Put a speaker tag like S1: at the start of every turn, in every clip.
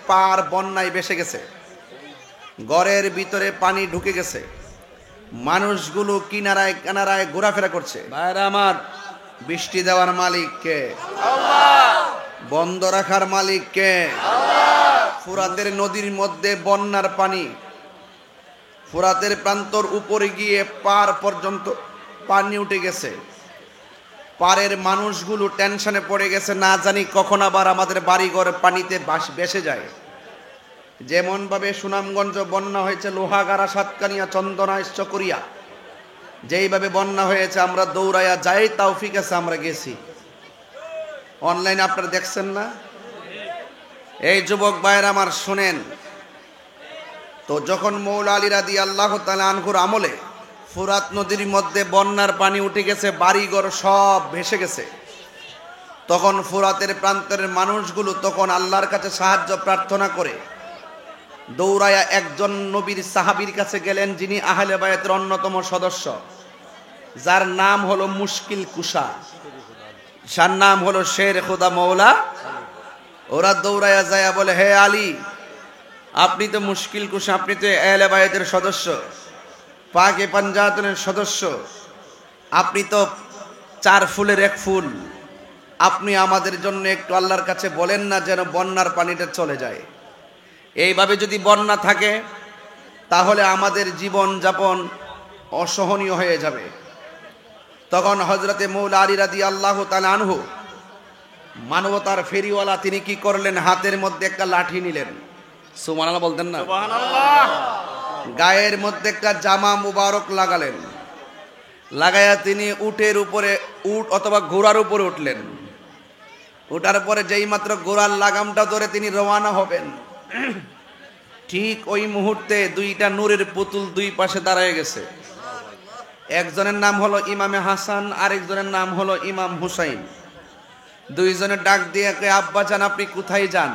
S1: পার বন্যায় ভেসে গেছে, ঘরের ভিতরে পানি ঢুকে গেছে, মানুষগুলো কিনারায় কিনারায় ঘোরাফেরা করছে। ভাইরা আমার, বৃষ্টি দেওয়ার মালিক কে? আল্লাহ। বন্ধ রাখার মালিক কে? আল্লাহ। ফুরাতের নদীর মধ্যে বন্যার পানি, ফুরাতের প্রান্তর উপরে গিয়ে পার পর্যন্ত পানি উঠে গেছে। পারের মানুষগুলো টেনশনে পড়ে গেছে, না জানি কখন আবার আমাদের বাড়িঘর পানিতে ভেসে যায়। যেমন ভাবে সুনামগঞ্জ বন্যা হয়েছে, লোহাগাড়া, সাতকানিয়া, চন্দনা, চকরিয়া, যেইভাবে বন্যা হয়েছে আমরা দৌড়াইয়া যাই, তৌফিক আছে আমরা গেছি। অনলাইনে আপনারা দেখছেন না? এই যুবক ভাইয়েরা আমার শুনেন তো, যখন মৌলা আলী রাদিয়াল্লাহু তাআলা আনহুর আমলে ফুরাত নদীর মধ্যে বন্যার পানি উঠে গেছে, বাড়িঘর সব ভেসে গেছে, তখন ফুরাতের প্রান্তের মানুষগুলো তখন আল্লাহর কাছে সাহায্য প্রার্থনা করে দৌড়ায়া একজন নবীর সাহাবীর কাছে গেলেন, যিনি আহলে বায়াতের অন্যতম সদস্য, যার নাম হলো মুশকিল কুশা, যার নাম হলো শের খুদা মৌলা। ওরা দৌড়ায়া যায় বলে, হে আলী, আপনি তো মুশকিল কুশা, আপনি তো আহলে বায়াতের সদস্য, পাকে পাঞ্জাতনের সদস্য, আপনি তো 4 ফুলের 1 ফুল, আপনি আমাদের জন্য একটু আল্লাহর কাছে বলেন না যেন বন্যার পানিটা চলে যায়। এইভাবে যদি বন্যা থাকে তাহলে আমাদের জীবন যাপন অসহনীয় হয়ে যাবে। তখন হযরতে মৌলা আলী রাদিয়াল্লাহু তাআলা আনহু, মানবতার ফেরিওয়ালা, তিনি কি করলেন? হাতের মধ্যে একটা লাঠি নিলেন। সুবহানাল্লাহ বলতেন না? সুবহানাল্লাহ। গায়ের মধ্যে একটা জামা মুবারক লাগালেন, লাগায়া তিনি উটের উপরে, উট অথবা ঘোড়ার উপরে উঠলেন। উঠার পরে যেই মাত্র ঘোড়ার লাগামটা ধরে তিনি রওনা হবেন, ঠিক ওই মুহূর্তে 2টা নূরের পুতুল 2 পাশে দাঁড়ায় গেছে। একজনের নাম হলো ইমামে হাসান, আরেকজনের নাম হলো ইমাম হুসাইন। 2 জনের ডাক দিয়ে কে, আব্বা জান আপনি কোথায় যান?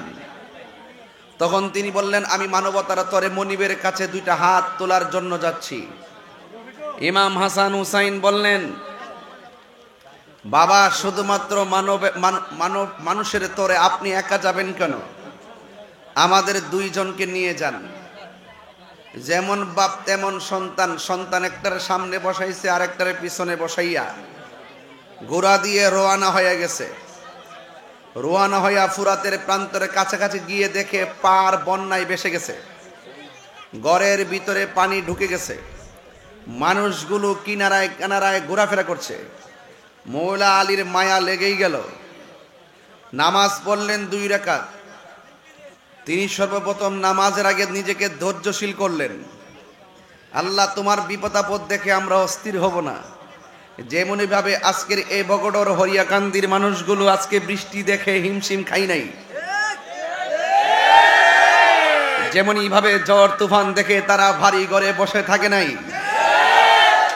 S1: তখন তিনি বললেন, আমি মানবতার তরে মনিবের কাছে 2টা হাত তোলার জন্য যাচ্ছি। ইমাম হাসান হুসাইন বললেন, বাবা, শুধুমাত্র মানুষের তরে আপনি একা যাবেন কেন? আমাদের 2 জনকে নিয়ে যান। যেমন বাপ তেমন সন্তান, সন্তান একটার সামনে বসাইছে, আরেকটার পিছনে বসাইয়া ঘোড়া দিয়ে রওনা হয়ে গেছে। রওনা হইয়া ফুরাতের প্রান্তরে কাছাকাছি গিয়ে দেখে পার বন্যায় ভেসে গেছে, ঘরের ভিতরে পানি ঢুকে গেছে, মানুষগুলো কিনারায় কিনারায় ঘোরাফেরা করছে। মৌলা আলীর মায়া লেগেই গেল। নামাজ পড়লেন 2 রাকাত। তিনি সর্বপ্রথম নামাজের আগে নিজেকে ধৈর্যশীল করলেন। আল্লাহ, তোমার বিপদ আপদ দেখে আমরা অস্থির হব না। যেমনি ভাবে আজকের এই বগডর হরিয়াকান্দির মানুষগুলো আজকে বৃষ্টি দেখে হিমশিম খাই নাই, যেমনি ভাবে ঝড় তুফান দেখে তারা ভারী ঘরে বসে থাকে নাই।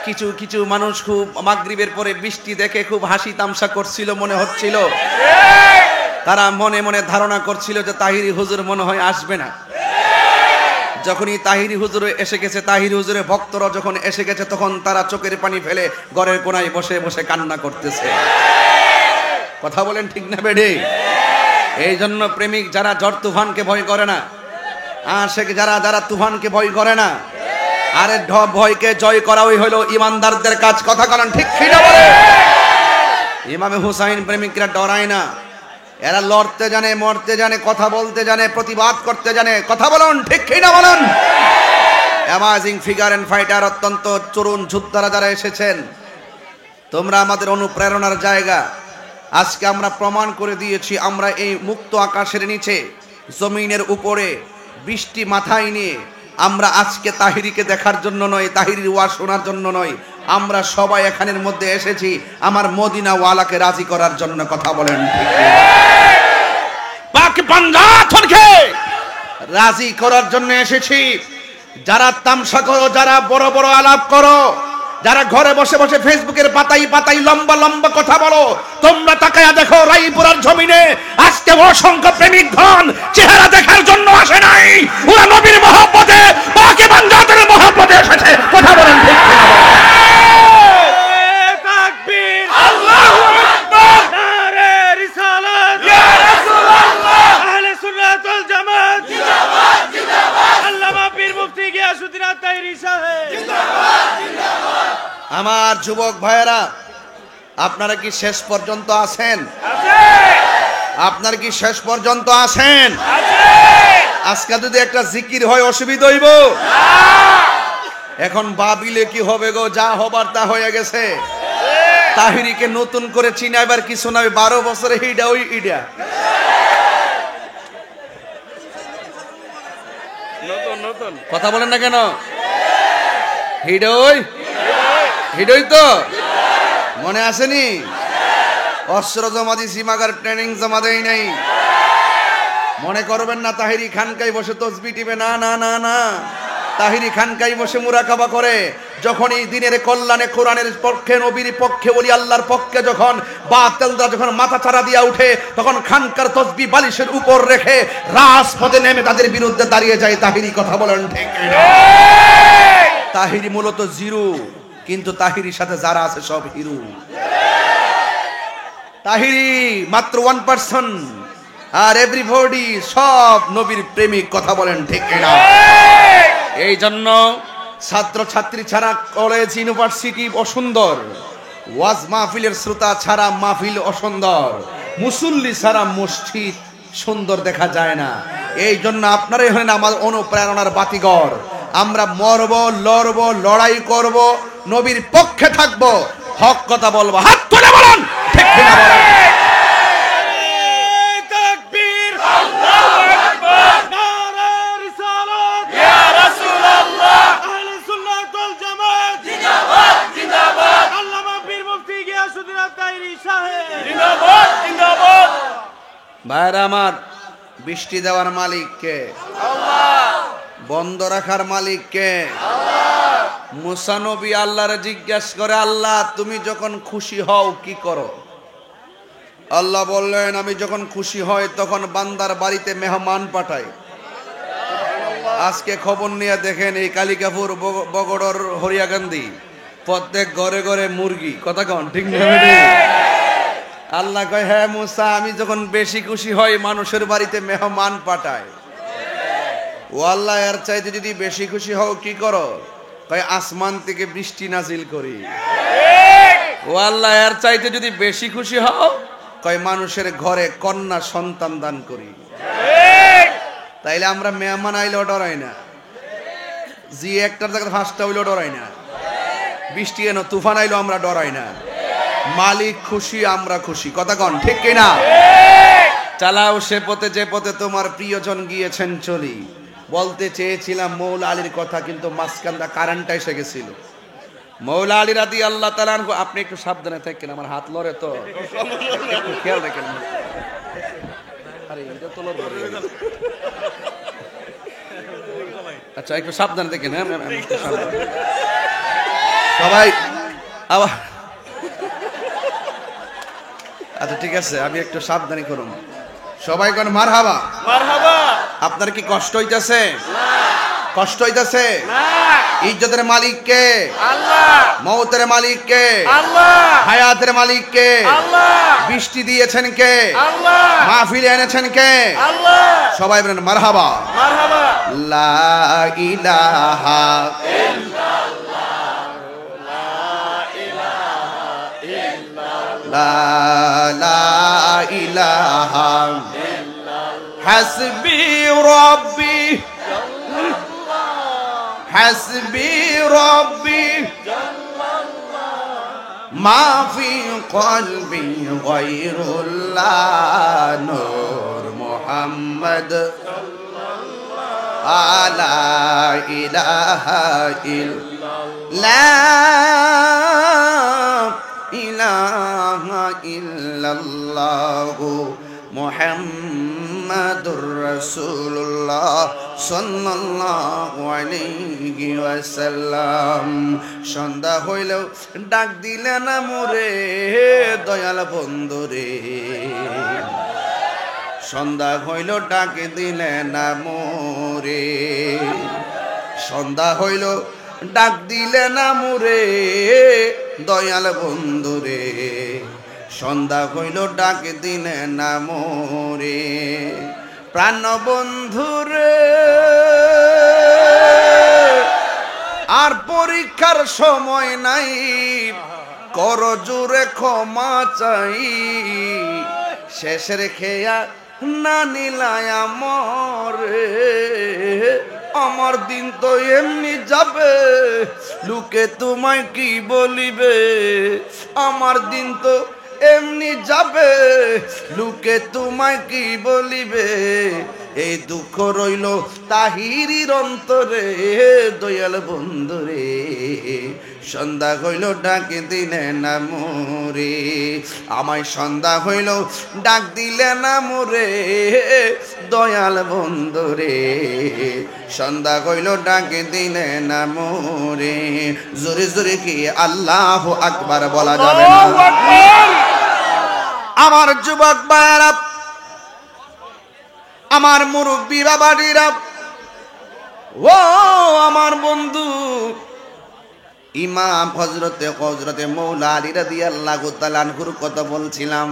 S1: কিছু কিছু মানুষ খুব মাগরিবের পরে বৃষ্টি দেখে খুব হাসি তামসা করছিল, মনে হচ্ছিল তারা মনে মনে ধারণা করছিল যে তাহিরি হুজুর মনে হয় আসবে না। যখনই তাহিরি হুজুর এসে গেছে, তাহিরি হুজুরের ভক্তরা যখন এসে গেছে, তখন তারা চোখের পানি ফেলে ঘরের কোনায় বসে বসে কান্না করতেছে। কথা বলেন ঠিক না বেডে? এই জন্য প্রেমিক যারা ঝড় তুফানকে ভয় করে না, আশেক যারা যারা তুফানকে ভয় করে না, আরে ভয়কে জয় করাই হলো ইমানদারদের কাজ। কথা বলেন ঠিক কিনা বলে? ইমামে হুসাইন প্রেমিকরা ডরায় না, এরা লড়তে জানে, মরতে জানে, কথা বলতে জানে, প্রতিবাদ করতে জানে। কথা বলুন ঠিক কিনা বলুন? অ্যামাজিং ফিগার এন্ড ফাইটার, অত্যন্ত তরুণ যোদ্ধারা যারা এসেছেন, তোমরা আমাদের অনুপ্রেরণার জায়গা। আজকে আমরা প্রমাণ করে দিয়েছি, আমরা এই মুক্ত আকাশের নিচে, জমিনের উপরে, বৃষ্টি মাথায় নিয়ে আমরা আজকে তাহিরিকে দেখার জন্য নয়, তাহিরির ওয়াজ শোনার জন্য নয়, আমরা সবাই এখানের মধ্যে এসেছি আমার মদিনা ওয়ালাকে রাজি করার জন্য। কথা বলেন ঠিক? পাক পাঞ্জাতনকে রাজি করার জন্য এসেছি। যারা তামসা করো, যারা বড় বড় আলাপ করো, যারা ঘরে বসে বসে ফেসবুকের পাতাই পাতাই লম্বা লম্বা কথা বলো, তোমরা তাকায়া দেখো রায়পুরার জমিনে আজকে অসংখ্য প্রেমিক ধন চেহারা দেখার জন্য আসে নাই, ওরা নবীর মহব্বতে, পাকে পাঞ্জাতের মহব্বতে এসেছে। কথা বলেন ঠিক কিনা? তাকবীর, আল্লাহু আকবার, নারে রিসালাত, ইয়া রাসূলুল্লাহ, আহলে সুন্নাত ওয়াল জামাত। আমার যুবক ভাইয়েরা, আপনারা কি শেষ পর্যন্ত আছেন? আপনার কি শেষ পর্যন্ত আছেন? আজকে যদি একটা জিকির হয় অসুবিধা হইব? এখন ভাবিলে কি হবে গো, যা হবার তা হয়ে গেছে। তাহিরিকে নতুন করে চিনাইবার কিছু নয়, 12 বছরে হিডা ওই ইডা নতুন কথা বলেন না কেন? হিডই তো মনে আসেনি? অস্ত্র জমা দিছি মাগার ট্রেনিং জমা দেই নাই। মনে করবেন না তাহিরি খানকায় বসে তসবি টিপে, না না না না। তাহিরি খানকায় বসে মুরাকাবা করে। যখন এই দিনের কল্যাণে, কোরআনের পক্ষে, নবীর পক্ষে, ওলি আল্লাহর পক্ষে যখন বাতিলরা যখন মাথা চারা দিয়া উঠে, তখন খানকার তসবি বালিশের উপর রেখে রাজপথে নেমে তাদের বিরুদ্ধে দাঁড়িয়ে যায় তাহিরি। কথা বলেন ঠিক না? তাহিরি মূলত জিরো, কিন্তু তাহিরির সাথে যারা আছে সব হিরো। তাহিরি মাত্র 1%, আর এভরিবডি সব নবীর প্রেমিক। কথা বলেন ঠিক না? এই জন্য ছাত্র ছাত্রী ছাড়া কলেজ ইউনিভার্সিটি অসুন্দর, ওয়াজ মাহফিলের শ্রোতা ছাড়া মাহফিল অসুন্দর, মুসল্লি ছাড়া মসজিদ সুন্দর দেখা যায় না। এই জন্য আপনারাই হলেন আমার অনুপ্রেরণার বাতিঘর। আমরা মরব, লড়ব, লড়াই করব, নবীর পক্ষে থাকব, হক কথা বলবো। হাত তুলে বলেন ঠিক কিনা বলেন? ভাইরা আমার, বৃষ্টি দেওয়ার মালিক কে? বন্ধ রাখার মালিক কে? মুসা নবী আল্লাহরে জিজ্ঞাসা করে, আল্লাহ তুমি যখন খুশি হও কি করো? আল্লাহ বললেন, আমি যখন খুশি হই তখন বান্দার বাড়িতে মেহমান পাঠাই। আজকে খবর নিয়ে দেখেন, এই কালিকাপুর, বগড়র, হরিয়াকান্দি প্রত্যেক ঘরে ঘরে মুরগি। কথা কন ঠিক না? আল্লাহ কয়, হ্যাঁ মুসা, আমি যখন বেশি খুশি হই মানুষের বাড়িতে মেহমান পাঠায়। ও আল্লাহ, এর চাইতে যদি বেশি খুশি হও কি করো? কয় আসমান থেকে বৃষ্টি নাজিল করি। ও আল্লাহ, এর চাইতে যদি বেশি খুশি হও, কয় মানুষের ঘরে কন্যা সন্তান দান করি। তাইলে আমরা মেহমান আইলেও ডরাই না, জি একটার জায়গায় 5টা হইলেও ডরাই না, বৃষ্টি এনো তুফান আইলেও আমরা ডরাই না। মালিক খুশি, আমরা খুশি। কথা কন ঠিক কিনা? চালাও সে পথে যে পথে তোমার প্রিয়জন গিয়েছেন চলি। বলতে চেয়েছিলাম মৌলা আলীর কথা, কিন্তু মাঝখানটা কারেন্টটা এসে গেছিল। মৌলা আলী রাদিয়াল্লাহু তাআলা আনহু, আপনি একটু সাবধানে থাকেন, আমার হাত লড়ে তো, একটু খেয়াল রাখেন। আরে এটা তো লড় করে। আচ্ছা একটু সাবধানে থাকেন। হ্যাঁ সবাই আবার, আচ্ছা ঠিক আছে, আমি একটু সাবধানী করুন। সবাই কোন মারহাবা মারহাবা। আপনার কি কষ্ট হইতাছে? না। কষ্ট হইতাছে? না। ইজ্জতের মালিক কে? আল্লাহ। মওতের মালিক কে? আল্লাহ। হায়াতের মালিক কে? আল্লাহ। বৃষ্টি দিয়েছেন কে? আল্লাহ। মাহফিলে এনেছেন কে? আল্লাহ। সবাই বলেন মারহাবা মারহাবা। লা ইলাহা ইল্লাল্লাহ, লা ইলাহা ইল্লাল্লাহ, হাসবি রব্বি হাসবি রব্বি মা ফি কলবি গায়রুল্লাহ, নূর মুহাম্মদ আলা ইলাহা ইল্লাল্লাহ, ইলাহা ইল্লাল্লাহু মুহাম্মাদুর রাসূলুল্লাহ সাল্লাল্লাহু আলাইহি ওয়াসাল্লাম। সন্ধ্যা হইলেও ডাক দিলে না মোরে দয়াল বন্ধুরে, সন্ধ্যা হইল ডাক দিলে না মোরে, সন্ধ্যা হইল ডাক দিলে না মোরে দয়াল বন্ধুরে, সন্ধ্যা হইল ডাক দিলে না মোরে প্রাণ বন্ধুরে। আর পরীক্ষার সময় নাই, কর জোরে ক্ষমা চাই। শেষের খেয়া না নিলায় আমরে, আমার দিন তো এমনি যাবে, লোকে তোমায় কি বলিবে। আমার দিন তো এমনি যাবে, লোকে তোমায় কি বলিবে। এই দুঃখ রইল তাহিরির অন্তরে, দয়াল বন্ধুরে সন্ধ্যা হইল ডাকে দিলে না মোরে। আমায় সন্ধ্যা হইল ডাক দিলে না মোরে, দয়াল বন্ধুরে সন্ধ্যা হইল ডাকে দিলে না মোরে। জোরে জোরে কি আল্লাহু আকবার বলা যাবে না? আমার যুবক ভাইরা, আমার মুরব্বী বাবাজিরা, ও আমার বন্ধু ইমাম হযরতে মৌলা আলী রাদিয়াল্লাহু তাআলা আনহুর কথা বলছিলাম।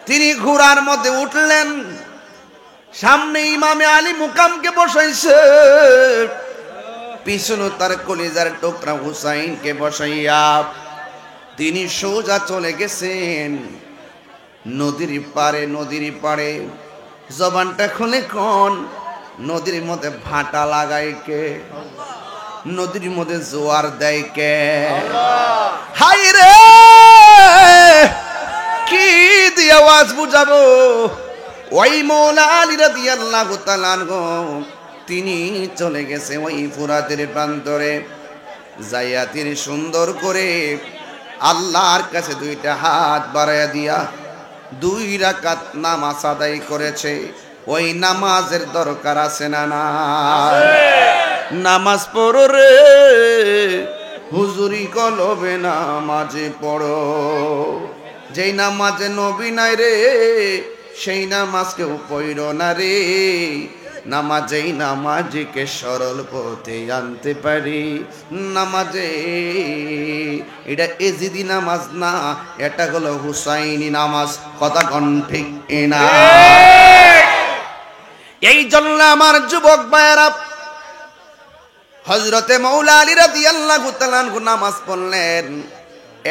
S1: তিনি ঘোড়ার মধ্যে উঠলেন, সামনে ইমামে আলী মুকামকে বসাইছে, পিছনে তার কলিজার টুকরা হুসাইনকে বসাইয়া তিনি সোজা চলে গেছেন নদীর পারে। নদীর পারে জবানটা খুলে কোন নদীর মধ্যে ভাটা লাগায় কে? নদীর মধ্যে জোয়ার দেয় কে? হাই রে, কি দিয়ে আওয়াজ বুঝাবো? ওই মৌলা আলী রাদিয়াল্লাহু তাআলা আনহু তিনি চলে গেছে ওই ফুরাতের প্রান্তরে, যাইয়া তিনি সুন্দর করে আল্লাহর কাছে দুইটা হাত বাড়াইয়া দিয়া 2 রাকাত নামাজ আদায় করেছে। ওই নামাজের দরকার আছে না না? নামাজ পড়ো রে হুজুরি কলবে নামাজে পড়ো। যেই নামাজে নবী নাই রে, সেই নামাজ কেউ পড়ো না রে। নামাজেই নামাজকে সরল পথে আনতে পারি। নামাজে এটা এজিদি নামাজ না, এটা হলো হুসাইনি নামাজ। কথা কোন ঠিক না? এই জন্য আমার যুবক ভাইয়েরা, হযরতে মৌলা আলী রাদিয়াল্লাহু তাআলা আনহু নামাজ পড়লেন।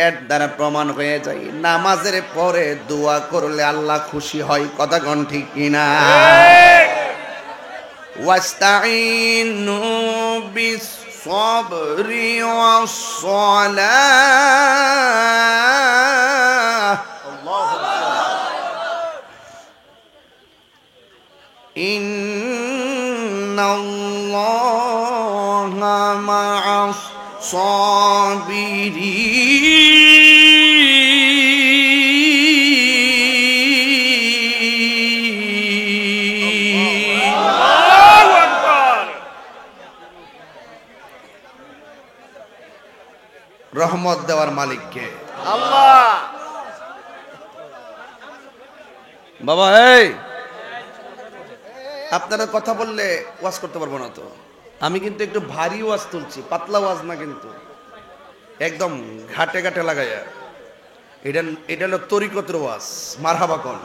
S1: এর দ্বারা প্রমাণ হয়ে যায় নামাজের পরে দোয়া করলে আল্লাহ খুশি হয়। কথা কোন ঠিক কিনা? ওয়াস্তাইনু বিস-সাবরি ওয়াস-সালাহ। আল্লাহু আকবার। ইন্নাল্লাহা মা'আস-সাবিরিন। রহমত দেওয়ার মালিক কে? আল্লাহ। বাবা এই আপনারা কথা বললে ওয়াজ করতে পারবো না তো। আমি কিন্তু একটু ভারী ওয়াজ তুলছি, পাতলা ওয়াজ না, কিন্তু একদম ঘাটে ঘাটে লাগাইয়া। এটা হলো তরিকতের ওয়াজ। মারহাবা কোন?